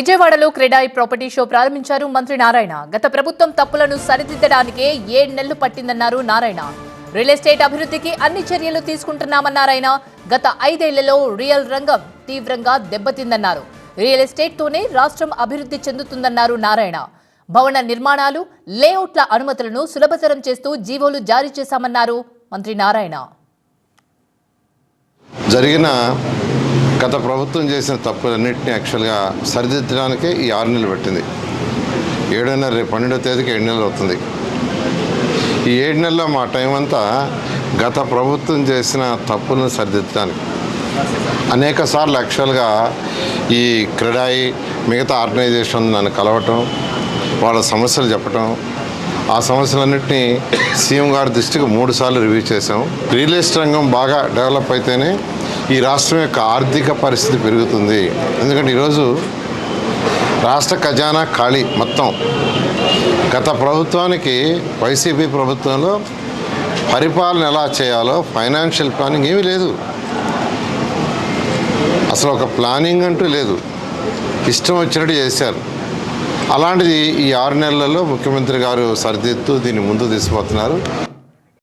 విజయవాడలో CREDAI property show ప్రారంభించారు మంత్రి నారాయణ. గత ప్రభుత్వం తప్పులను సరిదిద్దడానికే 7 నెలలు పట్టిందన్నారు నారాయణ. రియల్ ఎస్టేట్ అభివృద్ధికి అన్ని చర్యలు తీసుకుంటున్నామన్నారాయన. గత 5 ఏళ్లలో రియల్ రంగం తీవ్రంగా దెబ్బతిందన్నారు. రియల్ ఎస్టేట్ తోనే రాష్ట్రం అభివృద్ధి చెందుతుందన్నారు నారాయణ. భవన నిర్మాణాలు, లేఅవుట్ల అనుమతులను సులభతరం చేస్తూ జీవోలు జారీ చేశామన్నారు మంత్రి నారాయణ. గత ప్రభుత్వం చేసిన తప్పులన్నింటినీ యాక్చువల్గా సరిదిద్దడానికే ఈ 6 నెలలు పట్టింది. 7 రేపు 12వ తేదీకి 7 నెలలు అవుతుంది. ఈ 7 నెలల్లో మా టైం అంతా గత ప్రభుత్వం చేసిన తప్పులను సరిదిద్దడానికి. అనేక సార్లు యాక్చువల్గా ఈ క్రెడాయి మిగతా ఆర్గనైజేషన్ నన్ను కలవటం, వాళ్ళ సమస్యలు చెప్పటం, ఆ సమస్యలన్నింటినీ సీఎం గారి దృష్టికి 3 సార్లు రివ్యూ చేసాం. రియల్ ఎస్టేట్ రంగం బాగా డెవలప్ అయితేనే ఈ రాష్ట్రం యొక్క ఆర్థిక పరిస్థితి పెరుగుతుంది. ఎందుకంటే ఈరోజు రాష్ట్ర ఖజానా ఖాళీ మొత్తం. గత ప్రభుత్వానికి వైసీపీ ప్రభుత్వంలో పరిపాలన ఎలా చేయాలో ఫైనాన్షియల్ ప్లానింగ్ ఏమీ లేదు. అసలు ఒక ప్లానింగ్ అంటూ లేదు. ఇష్టం వచ్చినట్టు చేశారు. అలాంటిది ఈ 6 నెలలలో ముఖ్యమంత్రి గారు సరిదిద్దుతూ దీన్ని ముందు తీసుకుపోతున్నారు.